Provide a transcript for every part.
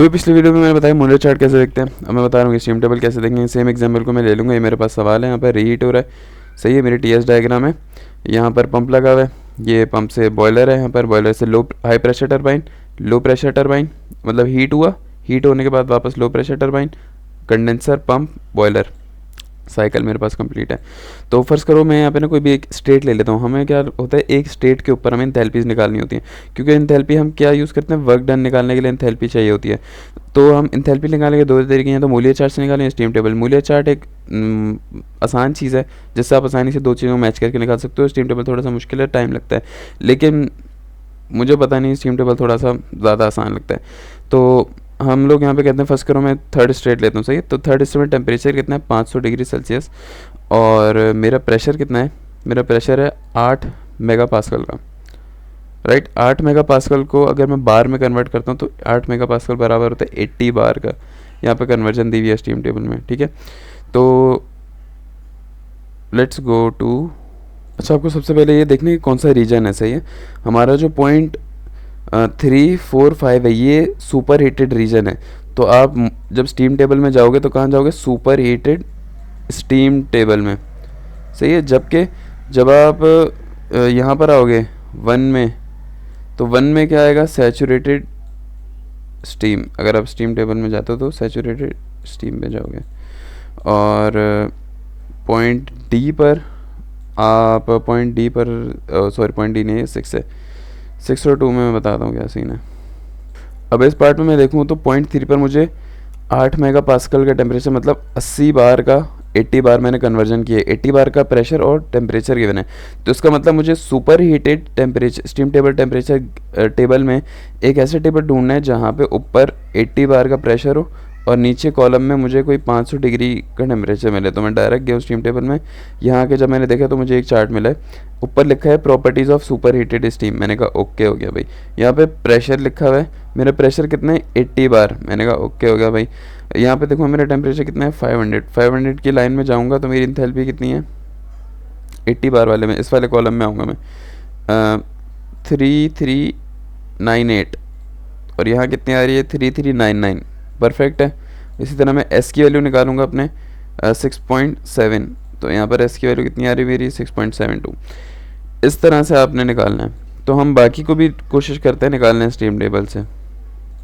तो पिछले वीडियो में मैंने बताया मूलर चार्ट कैसे देखते हैं, अब मैं बता रहा हूँ कि स्टीम टेबल कैसे देखेंगे। सेम एग्जांपल को मैं ले लूँगा। ये मेरे पास सवाल है, यहाँ पर रीहीट हो रहा है, सही है। मेरी टीएस डायग्राम है, यहाँ पर पंप लगा हुआ है, ये पंप से बॉयलर है, यहाँ पर बॉयलर से high pressure turbine, low pressure turbine, मतलब हीट हुआ, हीट होने के बाद वापस low pressure turbine, condenser, pump, boiler, cycle मेरे पास कंप्लीट है। तो फर्स्ट करो मैं यहाँ पे ना कोई भी एक स्टेट ले लेता हूँ। हमें क्या होता है, एक स्टेट के ऊपर हमें इंथैल्पीज निकालनी होती है, क्योंकि इंथैल्पी हम क्या यूज़ करते हैं, वर्क डन निकालने के लिए इंथैल्पी चाहिए होती है। तो हम इंथैल्पी निकालने के दो तरीके हैं, तो मूलियर चार्ट से निकालें, स्टीम टेबल। मूलियर चार्ट एक आसान चीज़ है जिससे आप आसानी से दो चीज़ों को मैच करके निकाल सकते हो। स्टीम टेबल थोड़ा सा मुश्किल है, टाइम लगता है, लेकिन मुझे पता नहीं, स्टीम टेबल थोड़ा सा ज़्यादा आसान लगता है। तो हम लोग यहाँ पे कहते हैं, फर्स्ट करो मैं थर्ड स्टेट लेता हूँ, सही है। तो थर्ड स्टेट में टेम्परेचर कितना है, 500 डिग्री सेल्सियस, और मेरा प्रेशर कितना है, मेरा प्रेशर है 8 मेगा पास्कल का, राइट। 8 मेगा पास्कल को अगर मैं बार में कन्वर्ट करता हूँ तो 8 मेगा पास्कल बराबर होता है 80 बार का। यहाँ पे कन्वर्जन दी हुई है स्टीम टेबल में, ठीक है। तो लेट्स गो टू, अच्छा आपको सबसे पहले ये देखने की कौन सा रीजन है, सही है। हमारा जो पॉइंट 3, 4, 5 है, ये सुपर हीटेड रीजन है। तो आप जब स्टीम टेबल में जाओगे तो कहाँ जाओगे, सुपर हीटेड स्टीम टेबल में, सही है। जबकि जब आप यहाँ पर आओगे 1 में, तो 1 में क्या आएगा, सैचुरेटेड स्टीम। अगर आप स्टीम टेबल में जाते हो तो सैचुरेटेड स्टीम पे जाओगे। और पॉइंट डी पर आप, पॉइंट डी पर, सॉरी पॉइंट डी नहीं है, 6 है, 6 और 2 में मैं बताता हूँ क्या सीन है। अब इस पार्ट में मैं देखूँ तो पॉइंट 3 पर मुझे 8 मेगा पास्कल का टेम्परेचर, मतलब 80 बार का 80 बार मैंने कन्वर्जन किया है, 80 बार का प्रेशर और टेम्परेचर गिवन है। तो इसका मतलब मुझे super heated temperature, steam table temperature table में एक ऐसे टेबल ढूंढना है जहाँ पे ऊपर 80 बार का प्रेशर हो और नीचे कॉलम में मुझे कोई 500 डिग्री का टेम्परेचर मिले। तो मैं डायरेक्ट गया स्टीम टेबल में, यहाँ के जब मैंने देखा तो मुझे एक चार्ट मिला है, ऊपर लिखा है properties of super heated steam. मैंने कहा ओके हो गया भाई। यहाँ पे प्रेशर लिखा हुआ है, मेरा प्रेशर कितना है, 80 बार। मैंने कहा ओके हो गया भाई। यहाँ पे देखो मेरा टेम्परेचर कितना है, 500 की लाइन में जाऊँगा तो मेरी इंथैल्पी कितनी है, 80 बार वाले में, इस वाले कॉलम में आऊँगा मैं, 3398, और यहाँ कितनी आ रही है, 3399, परफेक्ट है। इसी तरह मैं एस की वैल्यू निकालूंगा अपने 6.7, तो यहाँ पर एस की वैल्यू कितनी आ रही है मेरी, 6.72। इस तरह से आपने निकालना है। तो हम बाकी को भी कोशिश करते हैं निकालने स्टीम टेबल से।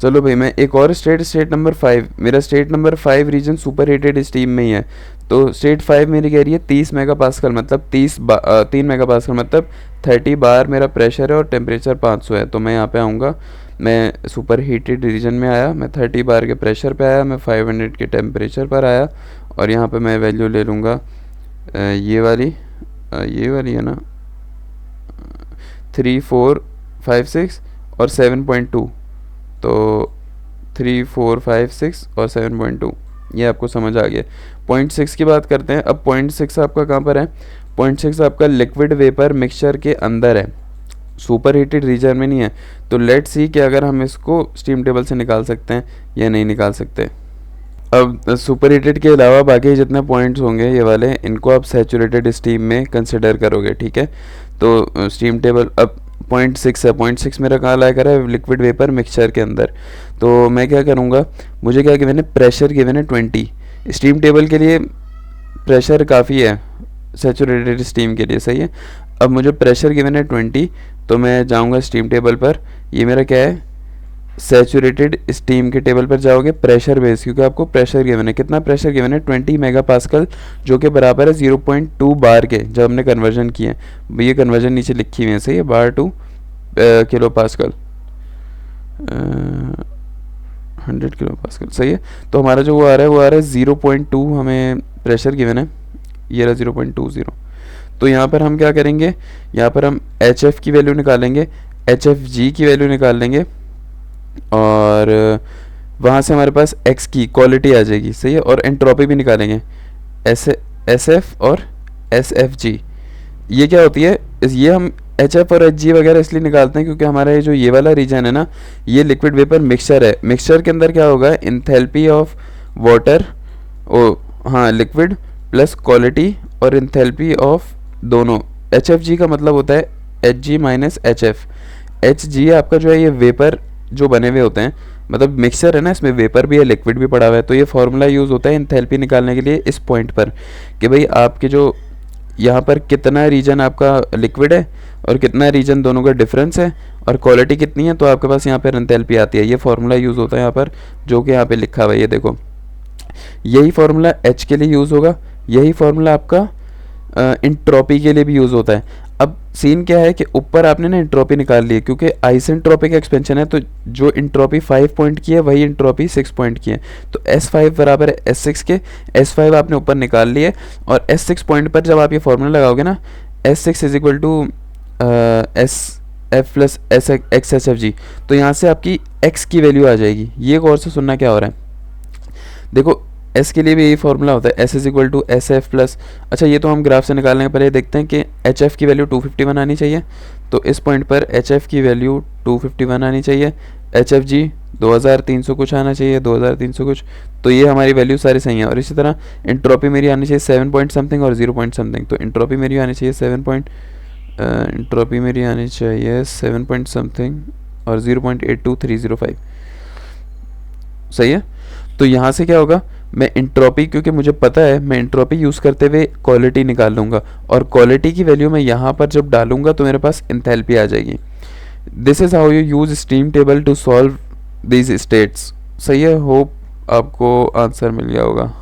चलो भाई, मैं एक और स्टेट नंबर 5, मेरा state number 5 region superheated steam में ही है। तो स्टेट 5 मेरी कह रही है 30 मेगा पास्कल, मतलब 3 मेगा पास्कल, मतलब 30 बार मेरा प्रेशर है और टेम्परेचर 500 है। तो मैं यहाँ पे आऊँगा, मैं सुपर हीटेड रीजन में आया, मैं 30 बार के प्रेशर पे आया, मैं 500 के टेम्परेचर पर आया, और यहाँ पे मैं वैल्यू ले लूँगा ये वाली है ना, 3, 4, 5, 6 और 7.2। तो 3, 4, 5, 6 और 7.2, ये आपको समझ आ गया। 0.6 की बात करते हैं। अब 0.6 आपका कहाँ पर है, 0.6 आपका लिक्विड वेपर मिक्सचर के अंदर है, सुपर हीटेड रीजन में नहीं है। तो लेट्स सी कि अगर हम इसको स्टीम टेबल से निकाल सकते हैं या नहीं निकाल सकते। अब सुपर हीटेड के अलावा बाकी जितने पॉइंट्स होंगे ये वाले, इनको आप सैचुरेटेड स्टीम में कंसिडर करोगे, ठीक है। तो स्टीम टेबल अब 0.6 है, 0.6 मेरा कहाँ लाया कर है, लिक्विड वेपर मिक्सचर के अंदर। तो मैं क्या करूँगा, मुझे क्या गिवन है, प्रेशर गिवन है 20। स्टीम टेबल के लिए प्रेशर काफ़ी है सैचुरेटेड स्टीम के लिए, सही है। अब मुझे प्रेशर गिवन है 20, तो मैं जाऊँगा स्टीम टेबल पर। ये मेरा क्या है, सैचुरेटेड स्टीम के टेबल पर जाओगे प्रेशर बेस, क्योंकि आपको प्रेशर गिवन है, कितना प्रेशर गिवन है, 20 मेगा पास्कल, जो कि बराबर है 0.2 बार के। जब हमने कन्वर्जन किया है, ये कन्वर्जन नीचे लिखी हुई है, सही है, bar to kilopascal, 100 kilopascal, सही है। तो हमारा जो वो आ रहा है 0.2 हमें प्रेशर गिवन है, ये रहा 0.20। तो यहाँ पर हम क्या करेंगे, यहाँ पर हम HF की वैल्यू निकालेंगे, HFG की वैल्यू निकाल लेंगे, और वहाँ से हमारे पास x की क्वालिटी आ जाएगी, सही है। और एंट्रोपी भी निकालेंगे, SF और SFG। ये क्या होती है, ये हम HF और HG वगैरह इसलिए निकालते हैं क्योंकि हमारा ये जो ये वाला रीजन है ना, ये लिक्विड वेपर मिक्सचर है। मिक्सचर के अंदर क्या होगा, इंथैल्पी ऑफ वाटर, ओ हाँ, लिक्विड प्लस क्वालिटी और इंथैल्पी ऑफ दोनों। HFG का मतलब होता है HG माइनस HF। HG आपका जो है ये वेपर जो बने हुए होते हैं, मतलब मिक्सचर है ना, इसमें वेपर भी है, लिक्विड भी पड़ा हुआ है। तो ये फार्मूला यूज़ होता है एंथैल्पी निकालने के लिए इस पॉइंट पर, कि भाई आपके जो यहाँ पर कितना रीजन आपका लिक्विड है और कितना रीजन दोनों का डिफरेंस है और क्वालिटी कितनी है, तो आपके पास यहाँ पर एंथैल्पी आती है। ये फार्मूला यूज़ होता है यहाँ पर, जो कि यहाँ पे लिखा हुआ है, ये देखो। यही फार्मूला एच के लिए यूज़ होगा, यही फार्मूला आपका इंट्रॉपी के लिए भी यूज़ होता है। अब सीन क्या है कि ऊपर आपने ना इंट्रॉपी निकाल ली है, क्योंकि आइसेंट्रोपिक एक्सपेंशन है, तो जो इंट्रॉपी 5 पॉइंट की है वही इंट्रॉपी 6 पॉइंट की है। तो S5 बराबर है S6 के, S5 आपने ऊपर निकाल लिए, और S6 पॉइंट पर जब आप ये फार्मूला लगाओगे ना, S6 is equal to S F plus S X H F G, तो यहाँ से आपकी x की वैल्यू आ जाएगी। ये गौर से सुनना क्या हो रहा है, देखो s के लिए भी यही फार्मूला होता है, s is equal to S F plus, अच्छा ये तो हम ग्राफ से निकालने के पहले देखते हैं कि एच एफ की वैल्यू 251 आनी चाहिए। तो इस पॉइंट पर एच एफ की वैल्यू 251 आनी चाहिए, एच एफ जी 2300 कुछ आना चाहिए, 2300 कुछ। तो ये हमारी वैल्यू सारी सही है। और इसी तरह इंट्रॉपी मेरी आनी चाहिए 7 पॉइंट समथिंग और 0 पॉइंट समथिंग। तो इंट्रॉपी मेरी आनी चाहिए 7 पॉइंट इंट्रॉपी मेरी आनी चाहिए 7 पॉइंट समथिंग और 0.82305, सही है। तो यहाँ से क्या होगा, मैं इंट्रॉपी, क्योंकि मुझे पता है, मैं इंट्रॉपी यूज़ करते हुए क्वालिटी निकाल लूँगा, और क्वालिटी की वैल्यू मैं यहाँ पर जब डालूंगा तो मेरे पास एंथैल्पी आ जाएगी। This is how you use steam table to solve these states. सही है, होप आपको आंसर मिल गया होगा।